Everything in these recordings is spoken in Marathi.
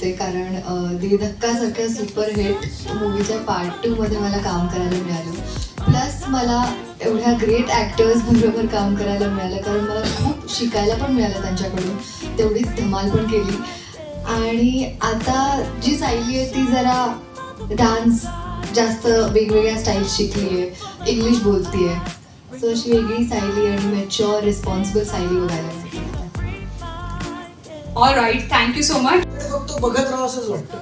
ते कारण दे धक्कासारख्या सुपरहिट मूवीच्या पार्ट 2 मध्ये मला काम करायला मिळालं. प्लस मला एवढ्या ग्रेट ॲक्टर्स बरोबर काम करायला मिळालं, कारण मला खूप शिकायला पण मिळालं त्यांच्याकडून. तेवढीच धमाल पण केली. आणि आता जी सायली आहे ती जरा डान्स जास्त वेगवेगळ्या स्टाईल शिकली आहे, इंग्लिश बोलती आहे. सो अशी वेगळी सायली आणि मॅच्युअर रिस्पॉन्सिबल सायली बघायला मिळते. All right, thank you so much. फक्त बघत राहा असंच वाटतं.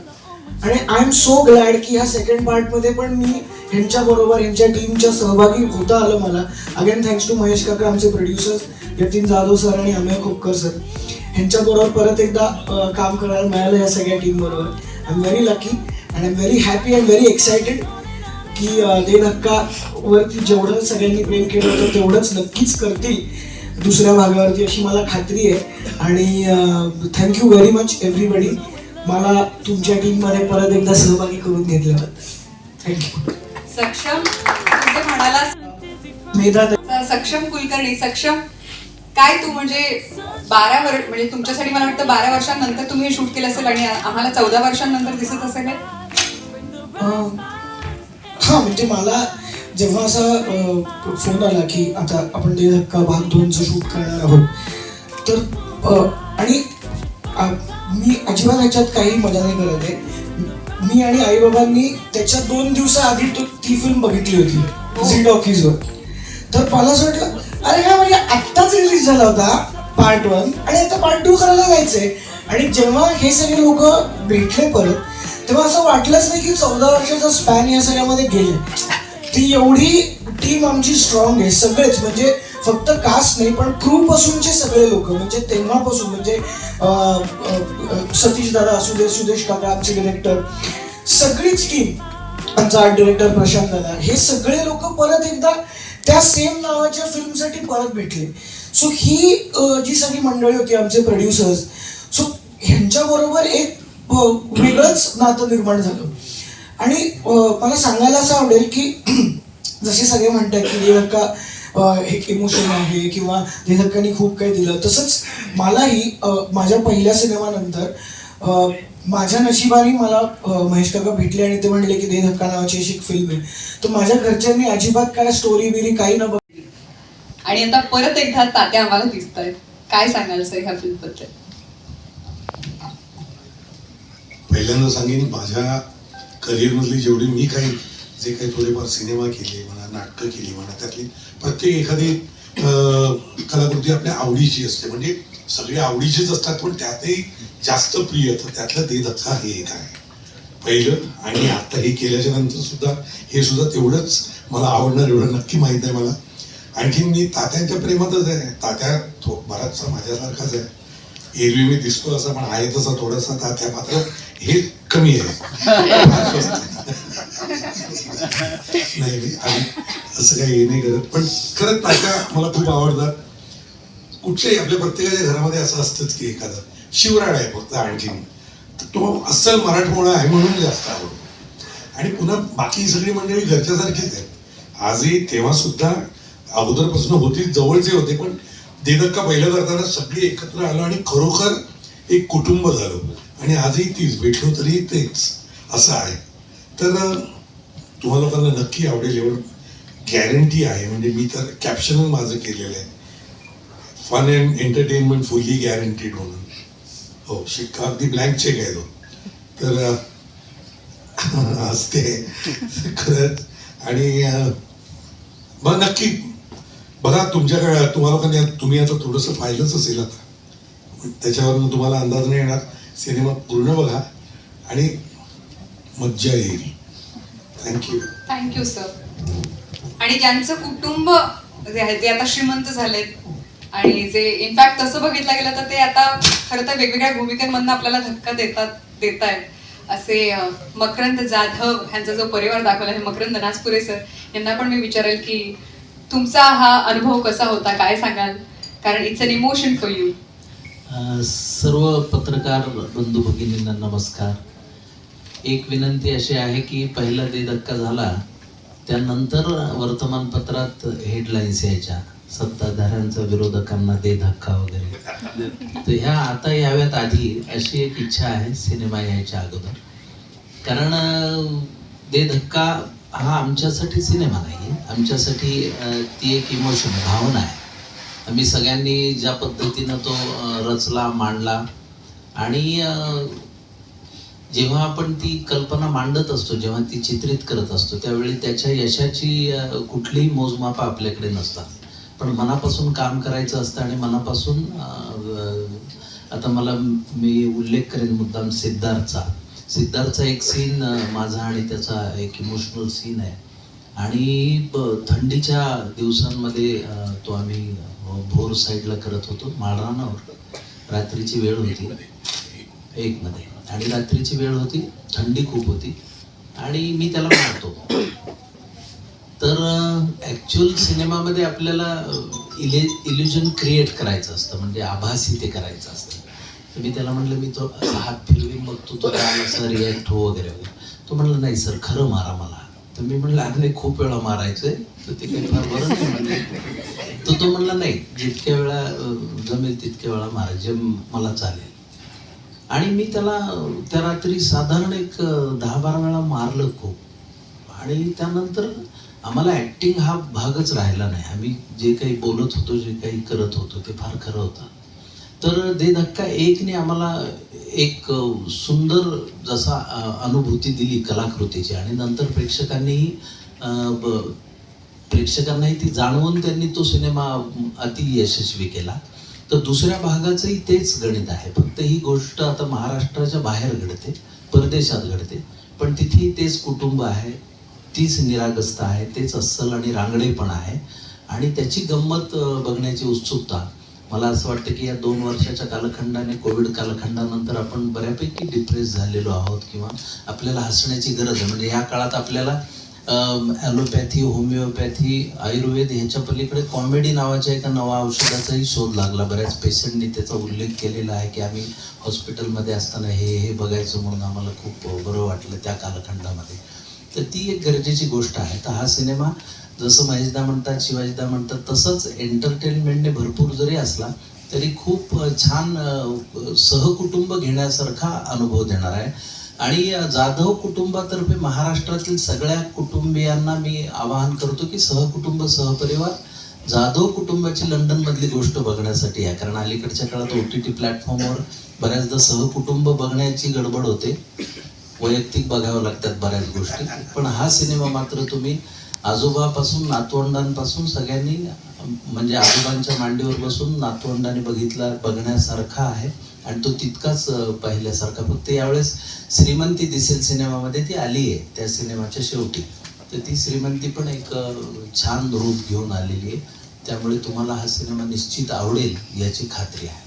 आणि आय एम सो ग्लॅड की ह्या सेकंड पार्टमध्ये पण मी ह्यांच्याबरोबर ह्यांच्या टीमच्या सहभागी होता आलं मला. अगेन थँक्स टू महेश काका, आमचे प्रोड्युसर्स यतीन जाधव सर आणि अमेय खोपकर सर, ह्यांच्याबरोबर परत एकदा काम करायला मिळालं या सगळ्या टीमबरोबर. I am very lucky and I am very happy and very excited की दे धक्कावरती जेवढं सगळ्यांनी प्रेम केलं होतं तेवढंच नक्कीच करतील दुसऱ्या भागावरती, अशी मला खात्री आहे. आणि थँक्यू व्हेरी मच एव्हरीबडी, मला तुमच्या टीममध्ये परत एकदा सहभागी करून घेतल्याबद्दल थँक्यू. सक्षम, तुम्ही म्हणाला मेधा सक्षम कुलकर्णी. सक्षम, काय तू म्हणजे 12 वर्ष, म्हणजे तुमच्यासाठी मला वाटतं 12 वर्षांनंतर तुम्ही हे शूट केलं असेल आणि आम्हाला 14 वर्षांनंतर दिसत असेल. हां, म्हणजे मला जेव्हा असा फोन आला की आता आपण दे धक्का भाग 2चं शूट करणार आहोत, तर आणि मी अजिबात ह्याच्यात काही मजा नाही करत आहे. मी आणि आईबाबांनी त्याच्या 2 दिवसाआधी ती फिल्म बघितली होती झी टॉकीजवर. तर मला असं वाटलं, अरे हा म्हणजे आत्ताच रिलीज झाला होता पार्ट 1 आणि आता पार्ट 2 करायला जायचंय. आणि जेव्हा हे सगळे लोक भेटले परत, तेव्हा असं वाटलंच नाही की 14 वर्षाचा स्पॅन या सगळ्यामध्ये गेले. ती एवढी टीम आमची स्ट्रॉंग आहे, सगळेच, म्हणजे फक्त कास्ट नाही पण क्रू पासूनचे सगळे लोक, म्हणजे तेव्हापासून, म्हणजे सतीश दादा असू दे, सुदेश काका आमचे डिरेक्टर, सगळीच टीम, आमचा आर्ट डिरेक्टर प्रशांत दादा, हे सगळे लोक परत एकदा त्या सेम नावाच्या फिल्मसाठी परत भेटले. सो ही जी सगळी मंडळी होती, आमचे प्रोड्युसर्स, सो ह्यांच्याबरोबर एक वेगळंच नातं निर्माण झालं. आणि मला सांगायला असं आवडेल की जसे सगळे म्हणतात की दे धक्का एक इमोशन आहे किंवा दे धक्कानी खूप काही दिलं, तसंच मलाही माझ्या पहिल्या सिनेमानंतर माझ्या नशिबाने मला महेश काका भेटले आणि ते म्हणले की दे धक्का नावाची अशी एक फिल्म आहे. तर माझ्या घरच्यांनी अजिबात काय स्टोरी बिरी काही न बघ, आणि आता परत एकदा तात्या आम्हाला दिसत आहेत. काय सांगाल सर ह्या फिल्मबद्दल? पहिल्यांदा सांगेन, माझ्या करिअरमधली जेवढी मी जे काही थोडेफार सिनेमा केले म्हणा, नाटकं केली म्हणा, त्यातली प्रत्येक एखादी कलाकृती आपल्या आवडीची असते. म्हणजे सगळे आवडीचेच असतात, पण त्यातही जास्त प्रिय, तर त्यातलं दे धक्का हे एक आहे पहिलं. आणि आता हे केल्याच्या नंतर सुद्धा हे सुद्धा तेवढंच मला आवडणार, एवढं नक्की माहीत आहे मला. आणखी मी तात्यांच्या प्रेमातच आहे. तात्या बराचसा माझ्यासारखाच आहे, एरवी मी दिसतो असा, पण आहे तसा थोडासा तात्या, मात्र हे कमी आहे. नाही आणि असं काही हे नाही करत, पण खरंच तात्या मला खूप आवडतात. कुठच्याही आपल्या प्रत्येकाच्या घरामध्ये असं असतंच की एखादा शिवराळ आहे फक्त, आणखीन तो अस्सल मराठमोळा आहे म्हणून जास्त आवडतो. आणि पुन्हा बाकी सगळी मंडळी घरच्यासारखीच आहेत आजही, तेव्हा सुद्धा अगोदरपासून होती, जवळचे होते. पण दे धक्का पहिलं करताना सगळी एकत्र आलो आणि खरोखर एक कुटुंब झालो. आणि आजही तीच, भेटलो तरी तेच असं आहे. तर तुम्हा लोकांना नक्की आवडेल एवढं गॅरंटी आहे. म्हणजे मी तर कॅप्शन माझं केलेलं आहे, fun and entertainment fully guaranteed म्हणून. हो, शिक्का अगदी ब्लँक चेक आहे तो. तर असते खरंच. आणि मग नक्की बघा, तुमच्याकडे तुम्ही आता थोडंसं पाहिलंच असेल आता, त्याच्यावरून तुम्हाला अंदाज नाही येणार. सिनेमा पूर्ण बघा आणि मज्जा येईल. Thank you sir. आणि ज्यांचं कुटुंब जे आहे ते आता श्रीमंत झालेत, आणि जे इनफॅक्ट तसं बघितलं गेलं तर ते आता खरं तर वेगवेगळ्या भूमिकांमधून आपल्याला धक्का देत आहेत, असे मकरंद जाधव ह्यांचा जो परिवार दाखवला आहे, मकरंद नाचपुरे सर, यांना पण मी विचारेल की तुमचा हा अनुभव कसा होता, काय सांगाल, कारण it's an emotion for you. सर्व पत्रकार बंधू भगिनींना नमस्कार. एक विनंती अशी आहे की पहिला दे धक्का झाला त्यानंतर वर्तमानपत्रात हेडलाईन्स यायच्या, सत्ताधाऱ्यांचा विरोधकांना दे धक्का वगैरे. तर ह्या आता याव्यात आधी अशी एक इच्छा आहे सिनेमा यायच्या अगोदर. कारण दे धक्का हा आमच्यासाठी सिनेमा नाही आहे, आमच्यासाठी ती एक इमोशन भावना आहे. आम्ही सगळ्यांनी ज्या पद्धतीनं तो रचला मांडला आणि जेव्हा आपण ती कल्पना मांडत असतो, जेव्हा ती चित्रित करत असतो, त्यावेळी त्याच्या यशाची कुठलीही मोजमाप आपल्याकडे नसतात. पण मनापासून काम करायचं असतं आणि मनापासून आता मी उल्लेख करेन मुद्दाम सिद्धार्थचा एक सीन माझा आणि त्याचा एक इमोशनल सीन आहे. आणि थंडीच्या दिवसांमध्ये तो आम्ही भोर साईडला करत होतो माळरानावर. रात्रीची वेळ होती 1 मध्ये आणि रात्रीची वेळ होती, थंडी खूप होती आणि मी त्याला मारतो. तर ॲक्च्युअल सिनेमामध्ये आपल्याला इल्युजन क्रिएट करायचं असतं, म्हणजे आभासी ते करायचं असतं. तर मी त्याला म्हणलं, मी तो असा हात फिरवीन मग तो असा रिॲक्ट हो वगैरे वगैरे. तो म्हणलं नाही सर, खरं मारा मला. तर मी म्हणलं अरे नाही, खूप वेळा मारायचंय, तर ते काही फार बरं नाही म्हणले. तो म्हणला नाही, जितक्या वेळा जमेल तितक्या वेळा मारा, जे मला चालेल. आणि मी त्याला त्या रात्री साधारण एक 10-12 वेळा मारलं खूप. आणि त्यानंतर आम्हाला ॲक्टिंग हा भागच राहिला नाही. आम्ही जे काही बोलत होतो, जे काही करत होतो ते फार खरं होतं. तर दे धक्का 1ने आम्हाला एक सुंदर जसा अनुभूती दिली कलाकृतीची आणि नंतर प्रेक्षकांनाही ती जाणवून त्यांनी तो सिनेमा अति यशस्वी केला. तर दुसऱ्या भागाचंही तेच गणित आहे, फक्त ही गोष्ट आता महाराष्ट्राच्या बाहेर घडते, परदेशात घडते, पण तिथे तेच कुटुंब आहे, तीच निरागसता आहे, तेच अस्सल आणि रांगडेपण आहे. आणि त्याची गंमत बघण्याची उत्सुकता. मला असं वाटतं की या 2 वर्षाच्या कालखंडाने, कोविड कालखंडानंतर आपण बऱ्यापैकी डिप्रेस झालेलो आहोत किंवा आपल्याला हसण्याची गरज आहे. म्हणजे या काळात आपल्याला ॲलोपॅथी, होमिओपॅथी, आयुर्वेद ह्याच्या पलीकडे कॉमेडी नावाच्या एका नवा औषधाचाही शोध लागला. बऱ्याच पेशंटनी त्याचा उल्लेख केलेला आहे की आम्ही हॉस्पिटलमध्ये असताना हे बघायचं म्हणून आम्हाला खूप बरं वाटलं त्या कालखंडामध्ये. तर ती एक गरजेची गोष्ट आहे. तर हा सिनेमा जसं महेशदा म्हणतात, शिवाजीदा म्हणतात, तसंच एंटरटेनमेंटने भरपूर जरी असला तरी खूप छान सहकुटुंब घेण्यासारखा अनुभव देणार आहे. आणि जाधव कुटुंबातर्फे महाराष्ट्रातील सगळ्या कुटुंबियांना मी आवाहन करतो की सहकुटुंब सहपरिवार जाधव कुटुंबाची लंडनमधली गोष्ट बघण्यासाठी आहे. कारण अलीकडच्या काळात OTT प्लॅटफॉर्मवर बऱ्याचदा सहकुटुंब बघण्याची गडबड होते, वैयक्तिक बघावं लागतात बऱ्याच गोष्टी. पण हा सिनेमा मात्र तुम्ही आजोबापासून नातवंडांपासून सगळ्यांनी, म्हणजे आजोबांच्या मांडीवर बसून नातवंडाने बघण्यासारखा आहे आणि तो तितकाच पाहिल्यासारखा. फक्त यावेळेस श्रीमंती दिसेल सिनेमामध्ये, ती आली आहे त्या सिनेमाच्या शेवटी. तर ती श्रीमंती पण एक छान रूप घेऊन आलेली आहे. त्यामुळे तुम्हाला हा सिनेमा निश्चित आवडेल याची खात्री आहे.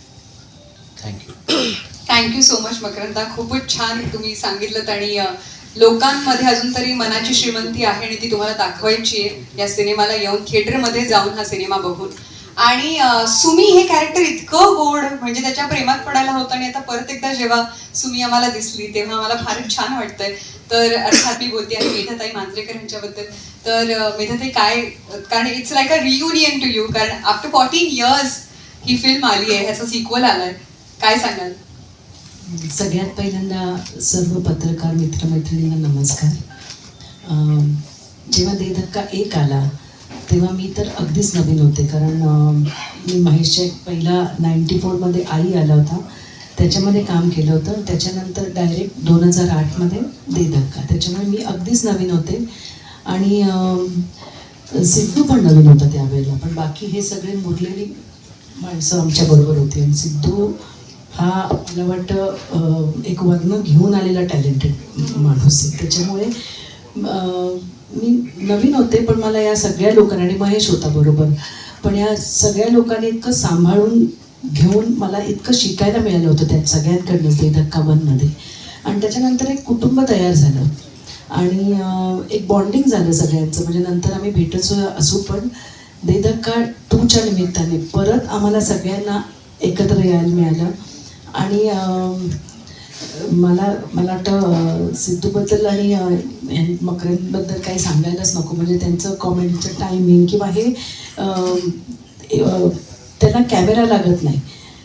थँक्यू सो मच मकरंदा. खूपच छान तुम्ही सांगितलं आणि लोकांमध्ये अजून तरी मनाची श्रीमंती आहे आणि ती तुम्हाला दाखवायची आहे या सिनेमाला येऊन, थिएटरमध्ये जाऊन हा सिनेमा बघून. आणि सुमी हे कॅरेक्टर इतकं गोड, म्हणजे त्याच्या प्रेमात पडायला होतं. आणि आता परत एकदा जेव्हा सुमी आम्हाला दिसली तेव्हा आम्हाला फारच छान वाटतंय. तर अर्थात मी बोलते आहे मेधाताई मांजरेकर यांच्याबद्दल. तर मेधाताई काय, कारण it's like a reunion to you, कारण आफ्टर 14 इयर्स ही फिल्म आली आहे, ह्याचा सिक्वल आलाय, काय सांगाल? सगळ्यात पहिल्यांदा सर्व पत्रकार मित्रमैत्रिणींना नमस्कार. जेव्हा दे धक्का 1 आला तेव्हा मी तर अगदीच नवीन होते, कारण मी महेशच्या पहिला 94मध्ये आई आला होता त्याच्यामध्ये काम केलं होतं. त्याच्यानंतर डायरेक्ट 2008मध्ये दे धक्का, त्याच्यामुळे मी अगदीच नवीन होते. आणि सिद्धू पण नवीन होता त्यावेळेला, पण बाकी हे सगळे मुरलेली माणसं आमच्याबरोबर होती. आणि सिद्धू हा मला वाटतं एक वर्ण घेऊन आलेला टॅलेंटेड माणूस आहे. त्याच्यामुळे मी नवीन होते, पण मला या सगळ्या लोकांनी, आणि महेश होता बरोबर, पण या सगळ्या लोकांनी इतकं सांभाळून घेऊन मला इतकं शिकायला मिळालं होतं त्या सगळ्यांकडनंच दे धक्का 1मध्ये. आणि त्याच्यानंतर एक कुटुंब तयार झालं आणि एक बॉन्डिंग झालं सगळ्यांचं. म्हणजे नंतर आम्ही भेटत असू, पण दे धक्का 2च्या निमित्ताने परत आम्हाला सगळ्यांना एकत्र यायला मिळालं. आणि मला वाटतं सिद्धूबद्दल आणि मकरंदबद्दल काही सांगायलाच नको. म्हणजे त्यांचं कॉमेडीचं टायमिंग किंवा हे त्यांना कॅमेरा लागत नाही,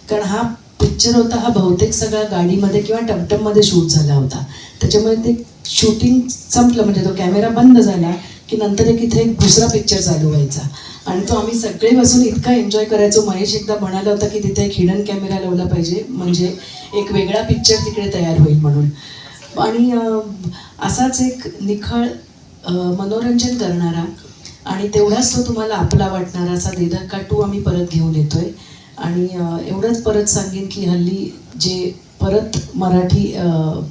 कारण हा पिक्चर होता हा बहुतेक सगळा गाडीमध्ये किंवा टमटममध्ये शूट झाला होता. त्याच्यामुळे ते शूटिंग संपलं म्हणजे तो कॅमेरा बंद झाला की नंतर इथे एक दुसरा पिक्चर चालू व्हायचा आणि तो आम्ही सगळे बसून इतका एन्जॉय करायचो. महेश एकदा म्हणाला होता की तिथे एक हिडन कॅमेरा लावला पाहिजे, म्हणजे एक वेगळा पिक्चर तिकडे तयार होईल म्हणून. आणि असाच एक निखळ मनोरंजन करणारा आणि तेवढाच तो तुम्हाला आपला वाटणारा असा दे धक्का 2 आम्ही परत घेऊन येतोय. आणि एवढंच परत सांगेन की हल्ली जे परत मराठी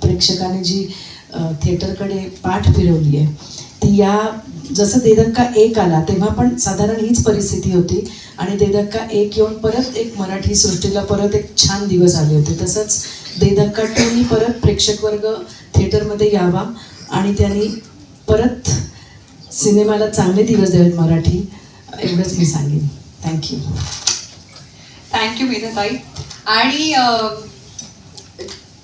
प्रेक्षकाने जी थिएटरकडे पाठ फिरवली आहे ती या जसं दे धक्का 1 आला तेव्हा पण साधारण हीच परिस्थिती होती आणि दे धक्का 1 येऊन परत एक मराठी सृष्टीला परत एक छान दिवस आले होते. तसंच दे धक्का 2 परत प्रेक्षक वर्ग थिएटरमध्ये यावा आणि त्यांनी परत सिनेमाला चांगले दिवस द्यावेत मराठी, एवढंच मी सांगेन. थँक्यू. थँक्यू मेधाताई. आणि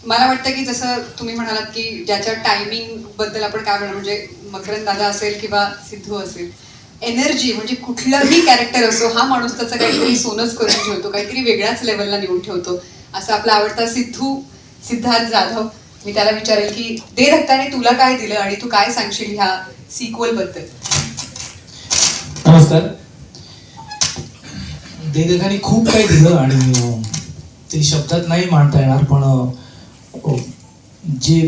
मला वाटतं की जसं तुम्ही म्हणालात की ज्याच्या टायमिंग बद्दल आपण काय म्हणणार, म्हणजे मकरंद दादा असेल किंवा सिद्धू असेल, एनर्जी म्हणजे कुठलंही कॅरेक्टर असो हा माणूस त्याचं काहीतरी सोनच करून ठेवतो, काहीतरी वेगळ्याच लेवलला नेऊन ठेवतो. असं आपला आवडता सिद्धार्थ जाधव, मी त्याला विचारेल की दे धक्काने तुला काय दिलं आणि तू काय सांगशील ह्या सिक्वल बद्दल. नमस्कार. दे धक्काने खूप काही दिलं आणि ते शब्दात नाही मांडता येणार, पण जे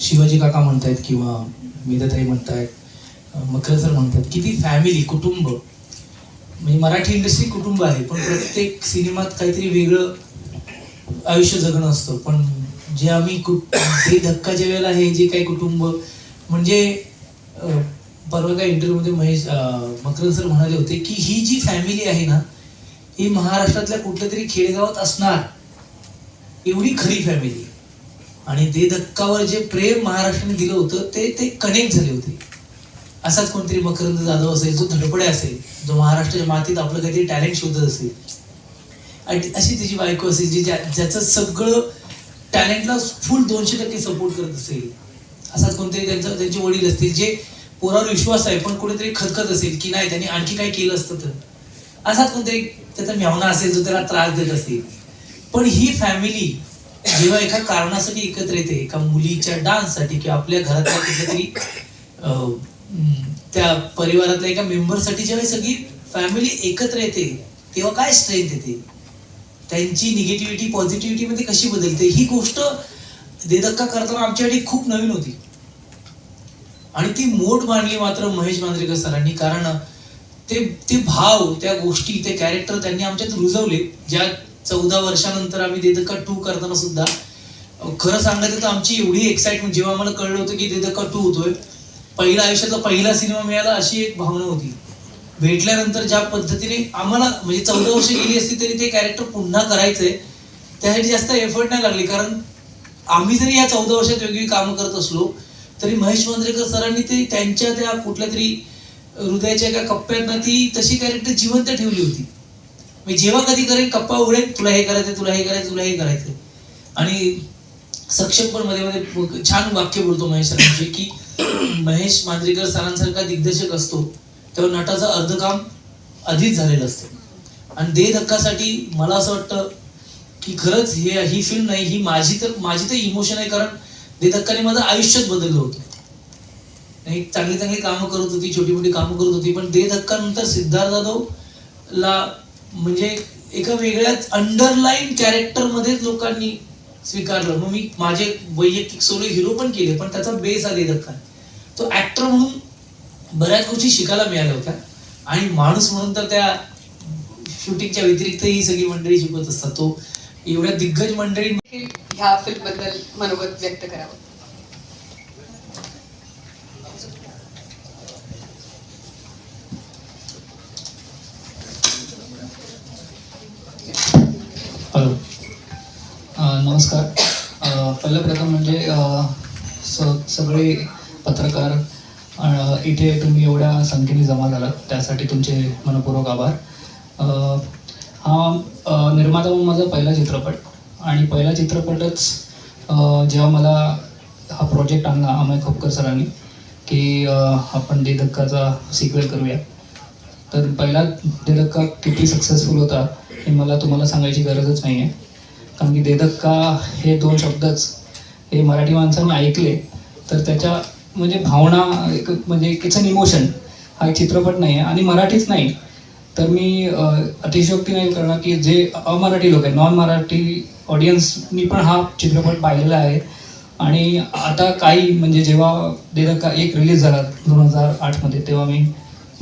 शिवाजी काका म्हणतायत किंवा मेधाताई म्हणतायत, मकर सर म्हणतात की ती फॅमिली, कुटुंब, म्हणजे मराठी इंडस्ट्री कुटुंब आहे, पण प्रत्येक सिनेमात काहीतरी वेगळं आयुष्य जगणं असतं. पण जे आम्ही दे धक्काच्या वेळेला हे जे काही कुटुंब, म्हणजे परवा काय इंटरव्ह्यूमध्ये मकरंद सर म्हणाले होते की ही जी फॅमिली आहे ना ही महाराष्ट्रातल्या कुठल्या तरी खेडेगावात असणार एवढी खरी फॅमिली. आणि दे धक्कावर जे प्रेम महाराष्ट्राने दिलं होतं ते कनेक्ट झाले होते. असाच कोणतरी मकरंद जाधव असेल जो धडपडे असेल, जो महाराष्ट्राच्या मातीत आपलं काहीतरी टॅलेंट शोधत असेल, आणि अशी त्याची बायको असेल जी ज्याचं सगळं टॅलेंटला फुल 200% सपोर्ट करत असेल. असाच कोणतरी त्यांचे वडील असतील जे पोरावर विश्वास आहे पण कुठेतरी खतखत असेल की नाही त्यांनी आणखी काय केलं असतं तर. असाच कोणतरी त्याचा मेवणा असेल जो त्याला त्रास देत असेल. पण ही फॅमिली जेव्हा एका कारणासाठी एकत्र येते, एका मुलीच्या डान्ससाठी किंवा आपल्या घरातल्या कुठल्या तरी त्या परिवारातल्या एका मेंबरसाठी जेव्हा सगळी फॅमिली एकत्र येते तेव्हा काय स्ट्रेंथ येते, त्यांची निगेटिव्हिटी पॉझिटिव्हिटी मध्ये कशी बदलते, ही गोष्ट दे धक्का करताना आमच्यासाठी खूप नवीन होती. आणि ती मोड मांडली मात्र महेश मांजरेकर सरांनी, कारण ते भाव, त्या गोष्टी, ते कॅरेक्टर त्यांनी आमच्यात रुजवले. ज्या 14 वर्षानंतर आम्ही दे धक्का 2 करताना सुद्धा खरं सांगायचं तर आमची एवढी एक्साइटमेंट, जेव्हा आम्हाला कळलं होतं की दे धक्का 2 होतोय, पहिला आयुष्यातला पहिला सिनेमा मिळाला अशी एक भावना होती. भेटल्यानंतर ज्या पद्धतीने आम्हाला, म्हणजे 14 वर्ष गेली असती तरी ते कॅरेक्टर पुन्हा करायचंय त्यासाठी जास्त एफर्ट नाही लागले. कारण आम्ही जरी या 14 वर्षात वेगवेगळी कामं करत असलो तरी महेश मांजरेकर सरांनी ते त्यांच्या त्या कुठल्या तरी हृदयाच्या एका कप्प्यात ती तशी कॅरेक्टर जिवंत ठेवली होती. मी जेव्हा कधी करेन कप्पा उघडेल, तुला हे करायचं, तुला हे करायचं, तुला हे करायचं. आणि सक्षम पण मध्ये मध्ये छान वाक्य बोलतो महेश सरांचे की महेश मांजरेकर सरांसारखा दिग्दर्शक असतो तेव्हा नटाचं अर्धकाम आधीच झालेलं असतं. आणि दे धक्कासाठी मला असं वाटतं की खरंच ही फिल्म नाही, ही माझी तर इमोशन आहे. कारण दे धक्काने माझं आयुष्यात बदललं होतं. एक चांगली चांगली कामं करत होती, छोटी मोठी कामं करत होती, पण दे धक्का नंतर सिद्धार्थ जाधवला म्हणजे एका वेगळ्याच अंडरलाईन कॅरेक्टर मध्येच लोकांनी स्वीकारलं. मग मी माझे वैयक्तिक सोलो हिरो पण केले, पण त्याचा बेस हा दे धक्का. तो ऍक्टर म्हणून बऱ्याच गोष्टी शिकायला मिळाल्या होत्या आणि माणूस म्हणून तर त्या शूटिंगच्या व्यतिरिक्त ही सगळी मंडळी शिकवत असतात. तो एवढ्या दिग्गज मंडळी ह्या फिल्म बद्दल मनोगत व्यक्त करावं. हॅलो, नमस्कार. पहिलं प्रथम म्हणजे सगळे पत्रकार इथे तुम्ही एवढ्या संख्येने जमा झालात त्यासाठी तुमचे मनपूर्वक आभार. हा निर्माता म्हणून माझा पहिला चित्रपट आणि पहिला चित्रपटच जेव्हा मला हा प्रोजेक्ट आणला अमय खोपकर सरांनी की आपण दे धक्काचा सिक्वेल करूया, तर पहिला दे धक्का किती सक्सेसफुल होता हे मला तुम्हाला सांगायची गरजच नाही आहे, कारण की दे धक्का हे 2 शब्दच हे मराठी माणसांनी ऐकले तर त्याच्या म्हणजे भावना एक म्हणजे इट्स अन इमोशन. हा एक चित्रपट नाही आहे आणि मराठीच नाही तर मी अतिशयोक्ती नाही करणार की जे अमराठी लोक आहेत, नॉन मराठी ऑडियन्सनी पण हा चित्रपट पाहिलेला आहे. आणि आता काही म्हणजे जेव्हा दे धक्का 1 रिलीज झाला 2008मध्ये, तेव्हा मी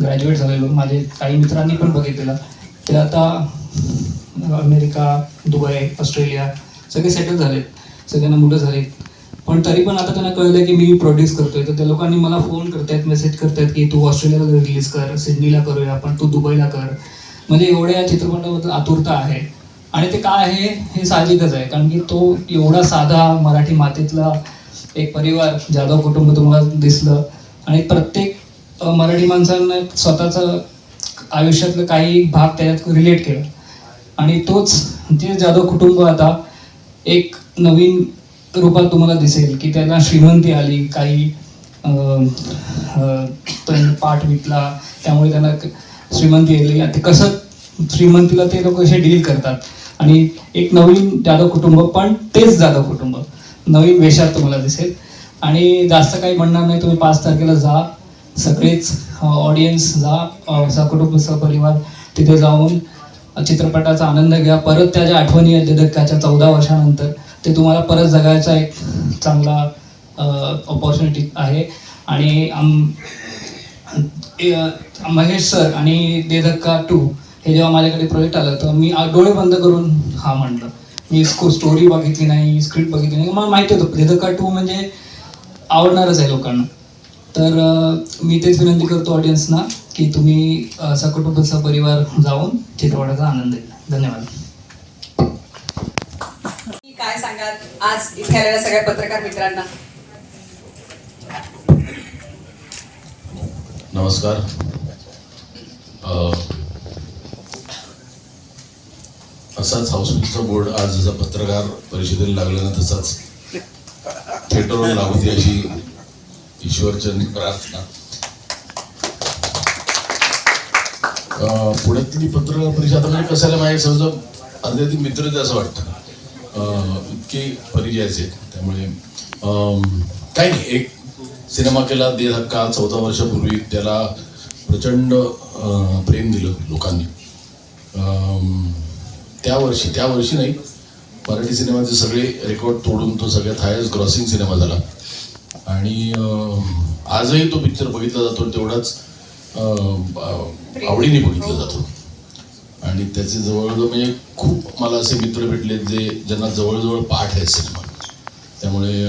ग्रॅज्युएट झालेलो, माझे काही मित्रांनी पण बघितलेला. ते आता अमेरिका, दुबई, ऑस्ट्रेलिया सगळे सेटल झालेत, सगळ्यांना मुलं झालीत. पण तरी पण आता त्यांना कळलं की मी प्रोड्यूस करतोय, तर त्या लोकांनी मला फोन करतायत, मेसेज करतायत की तू ऑस्ट्रेलियाला रिलीज कर, सिडनीला करूया आपण, तू दुबईला कर. म्हणजे एवढ्या चित्रपटाबद्दल आतुरता आहे. आणि ते काय आहे हे साहजिकच आहे, कारण की तो एवढा साधा मराठी मातीतला एक परिवार जाधव कुटुंब तुम्हाला दिसलं आणि प्रत्येक मराठी माणसांना स्वतःचं आयुष्यातलं काही भाग त्याच्यात रिलेट केला. आणि तोच ते जाधव कुटुंब आता एक नवीन रूपात तुम्हाला दिसेल की त्यांना श्रीमंती आली, काही त्यांनी पाठ विकला त्यामुळे त्यांना श्रीमंती आली. ते कसं श्रीमंतीला ते लोक कसे डील करतात आणि एक नवीन जाधव कुटुंब, पण तेच जाधव कुटुंब नवीन वेशात तुम्हाला दिसेल. आणि जास्त काही म्हणणार नाही, तुम्ही 5 तारखेला जा, सगळेच ऑडियन्स जा, सकुटुंब सहपरिवार तिथे जाऊन चित्रपटाचा आनंद घ्या. परत त्या ज्या आठवणी आहेत दे धक्काच्या 14 वर्षानंतर ते तुम्हाला परत जगायचा एक चांगला ऑपॉर्च्युनिटी आहे. आणि महेश सर आणि दे धक्का 2 हे जेव्हा माझ्याकडे प्रोजेक्ट आलं तर मी डोळे बंद करून हा म्हणलं. मी स्टोरी बघितली नाही, स्क्रिप्ट बघितली नाही, मला माहिती होतं दे धक्का 2 म्हणजे आवडणारच आहे लोकांना. तर मी तेच विनंती करतो ऑडियन्सना की तुम्ही सकुटुंब सहपरिवार जाऊन चित्रपटाचा आनंद घ्या. धन्यवाद. काय सांगाल आज इथे आलेल्या सगळ्या पत्रकार मित्रांना? नमस्कार. असाच हाऊसफुलचा बोर्ड आज जसा पत्रकार परिषदेला लागला ना तसाच थिएटरवर लागू दे अशी ईश्वरचरणी प्रार्थना. पुण्यातली पत्रकार परिषद आता म्हणजे कसायला माझ्या समजा अर्ध्याती मित्रच असं वाटतं, इतके परिचयाचे आहेत. त्यामुळे काही नाही, एक सिनेमा केला दे धक्का 14 वर्षापूर्वी, त्याला प्रचंड प्रेम दिलं लोकांनी. त्या वर्षी नाही, मराठी सिनेमाचे सगळे रेकॉर्ड तोडून तो सगळ्यात हायस्ट ग्रॉसिंग सिनेमा झाला. आणि आजही तो पिक्चर बघितला जातो, तेवढाच आवडीने बघितला जातो. आणि त्याचे जवळजवळ म्हणजे खूप मला असे मित्र भेटले ज्यांना जवळजवळ पाठ आहे सिनेमा. त्यामुळे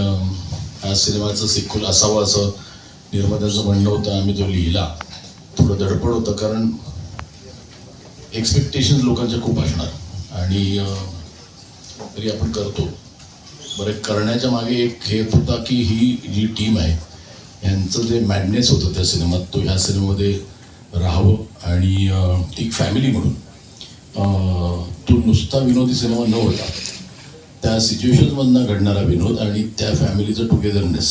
हा सिनेमाचं सिक्वल असावं असं निर्मात्याचं म्हणणं होतं. आम्ही तो लिहिला, थोडं धडपड होतं कारण एक्सपेक्टेशन लोकांच्या खूप असणार आणि तरी आपण करतो. बरं, करण्याच्या मागे एक हेतू होता की ही जी टीम आहे यांचं जे मॅडनेस होतं त्या सिनेमात, तो ह्या सिनेमामध्ये राहावं आणि ती फॅमिली म्हणून तो नुसता विनोदी सिनेमा न होता त्या सिच्युएशन्समधनं घडणारा विनोद आणि त्या फॅमिलीचं टुगेदरनेस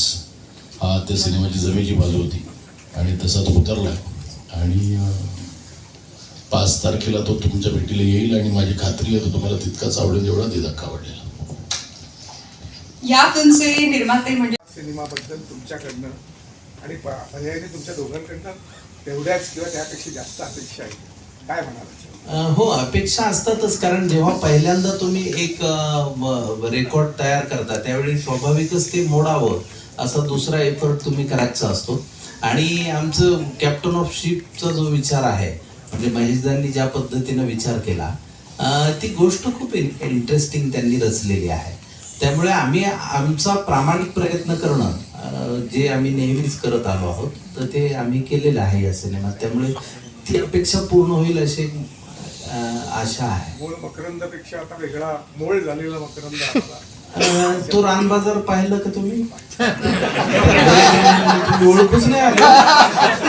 हा त्या सिनेमाची जमेची बाजू होती आणि तसा तो उतरला. आणि 5 तारखेला तो तुमच्या भेटीला येईल आणि माझी खात्री आहे तो तुम्हाला तितकाच आवडेल जेवढा दे धक्का आवडेल. या फिल्मचे निर्माते म्हणजे सिनेमाबद्दल तुमच्याकडनं आणि पर्यायाने तुमच्या दोघांकडनं तेवढ्याच किंवा त्यापेक्षा जास्त अपेक्षा आहे, काय म्हणाल? हो, अपेक्षा असतातच, कारण जेव्हा पहिल्यांदा तुम्ही एक रेकॉर्ड तयार करता त्यावेळी स्वाभाविकच ते मोडावं असा दुसरा एफर्ट तुम्ही करायचा असतो. आणि आमचं कॅप्टन ऑफ शिपचा जो विचार आहे म्हणजे महेशदांनी ज्या पद्धतीनं विचार केला ती गोष्ट खूप इंटरेस्टिंग त्यांनी रचलेली आहे. त्यामुळे आम्ही आमचा प्रामाणिक प्रयत्न करणं जे आम्ही नेहमीच करत आलो आहोत तर ते आम्ही केलेलं आहे या सिनेमात. त्यामुळे ती अपेक्षा पूर्ण होईल अशी आशा आहे. मूळ मकरंदापेक्षा आता वेगळा मोळ झालेला मकरंद आला. तो रानबाजार पाहिलं का तुम्ही? ओळखूच नाही आलं.